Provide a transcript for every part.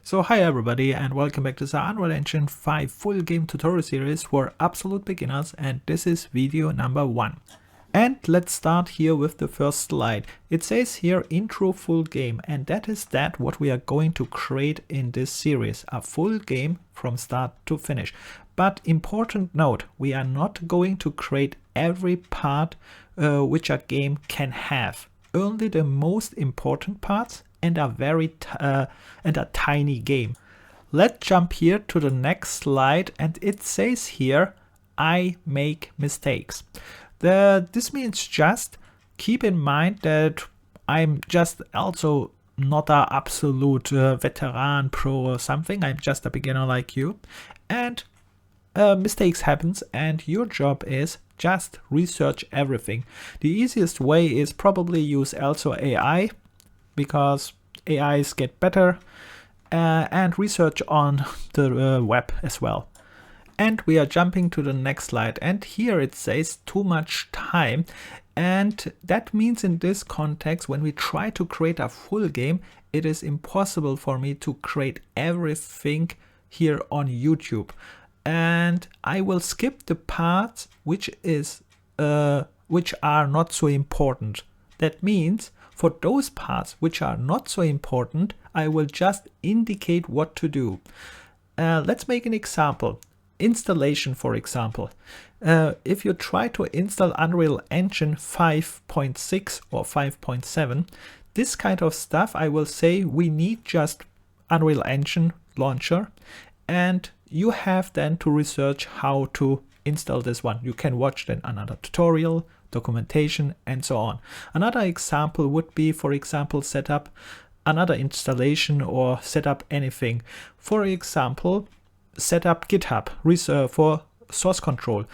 So hi everybody and welcome back to the Unreal Engine 5 full game tutorial series for absolute beginners, and this is video number 1. And let's start here with the first slide. It says here intro full game, and that is what we are going to create in this series, a full game from start to finish. But important note, we are not going to create every part which a game can have, only the most important parts and a tiny game. Let's jump here to the next slide, and it says here I make mistakes. This means just keep in mind that I'm just also not an absolute veteran pro or something. I'm just a beginner like you, and mistakes happens, and your job is just research everything. The easiest way is probably use also AI, because AIs get better, and research on the web as well. And we are jumping to the next slide, and here it says too much time, and that means in this context, when we try to create a full game, it is impossible for me to create everything here on YouTube, and I will skip the parts which are not so important. That means for those parts which are not so important, I will just indicate what to do. Let's make an example. Installation, for example. If you try to install Unreal Engine 5.6 or 5.7, this kind of stuff, I will say we need just Unreal Engine launcher, and you have then to research how to install this one. You can watch then another tutorial, documentation, and so on. Another example would be, for example, set up another installation or set up anything. For example, set up GitHub for source control.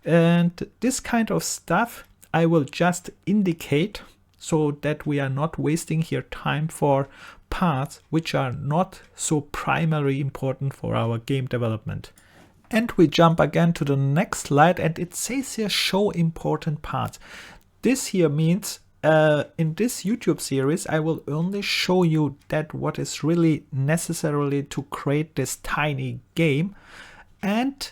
And this kind of stuff I will just indicate so that we are not wasting here time for parts which are not so primarily important for our game development. And we jump again to the next slide, and it says here show important parts. This here means in this YouTube series I will only show you that what is really necessarily to create this tiny game, and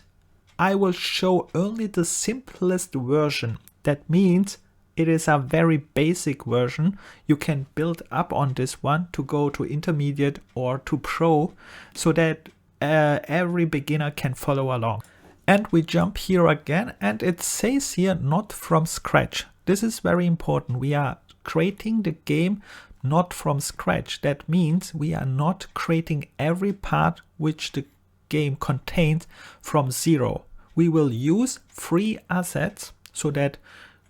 I will show only the simplest version. That means it is a very basic version. You can build up on this one to go to intermediate or to pro, so that every beginner can follow along. And we jump here again, and it says here not from scratch. This is very important. We are creating the game not from scratch. That means we are not creating every part which the game contains from zero. We will use free assets so that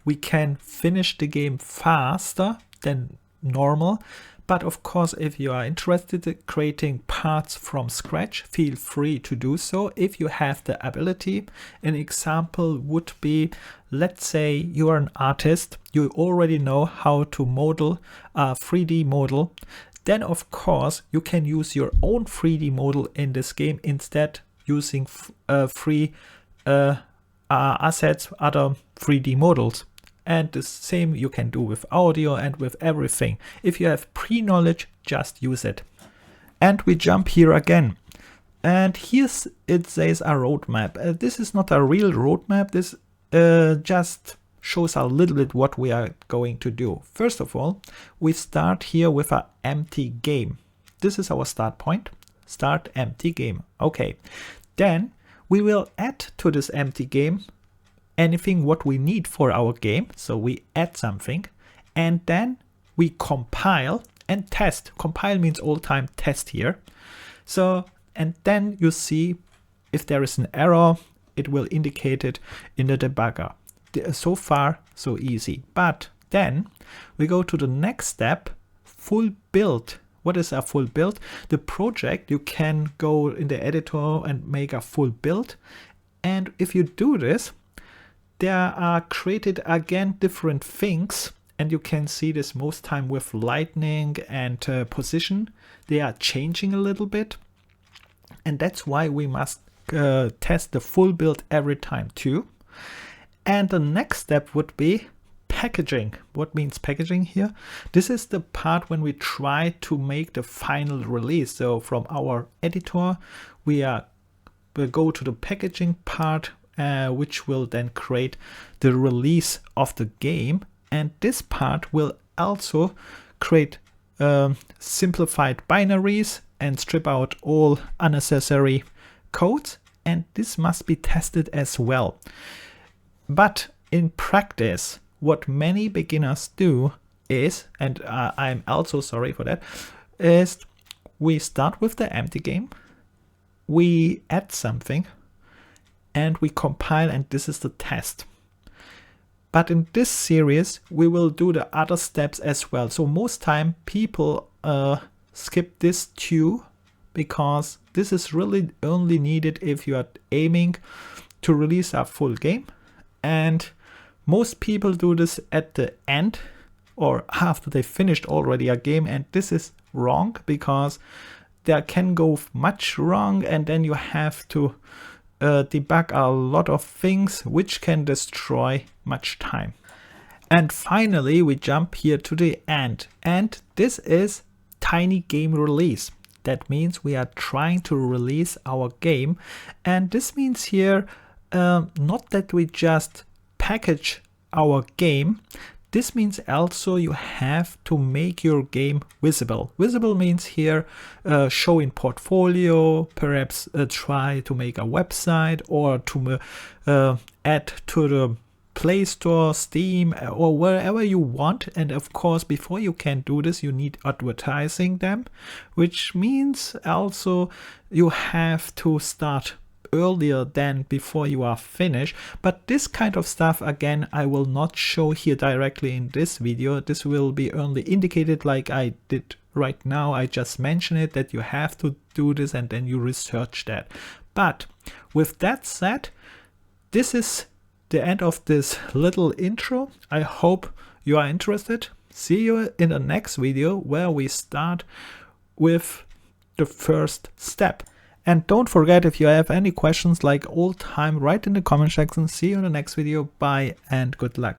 we can finish the game faster than normal. But of course, if you are interested in creating parts from scratch, feel free to do so if you have the ability. An example would be, let's say you are an artist, you already know how to model a 3D model. Then of course you can use your own 3D model in this game, instead using free assets, other 3D models. And the same you can do with audio and with everything. If you have pre-knowledge, just use it. And we jump here again. And here it says a roadmap. This is not a real roadmap. This just shows a little bit what we are going to do. First of all, we start here with an empty game. This is our start point. Start empty game. Okay. Then we will add to this empty game anything what we need for our game. So we add something, and then we compile and test. Compile means all time test here. So, and then you see if there is an error, it will indicate it in the debugger. So far, so easy. But then we go to the next step, full build. What is a full build? The project, you can go in the editor and make a full build. And if you do this, there are created again different things, and you can see this most time with lightning and position. They are changing a little bit, and that's why we must test the full build every time too. And the next step would be packaging. What means packaging here? This is the part when we try to make the final release. So from our editor, we'll go to the packaging part, which will then create the release of the game. And this part will also create simplified binaries and strip out all unnecessary codes. And this must be tested as well. But in practice, what many beginners do is, and I'm also sorry for that, is we start with the empty game, we add something, and we compile, and this is the test. But in this series, we will do the other steps as well. So most time people skip this too, because this is really only needed if you are aiming to release a full game. And most people do this at the end or after they finished already a game, and this is wrong because there can go much wrong, and then you have to debug a lot of things which can destroy much time. And finally we jump here to the end, and this is tiny game release. That means we are trying to release our game, and this means here not that we just package our game. This means also you have to make your game visible. Visible means here show in portfolio, perhaps try to make a website, or to add to the Play Store, Steam, or wherever you want. And of course, before you can do this, you need advertising them, which means also you have to start earlier than before you are finished. But this kind of stuff, again, I will not show here directly in this video. This will be only indicated like I did right now. I just mentioned it, that you have to do this and then you research that. But with that said, this is the end of this little intro. I hope you are interested. See you in the next video where we start with the first step. And don't forget, if you have any questions like all time, write in the comment section. See you in the next video. Bye and good luck.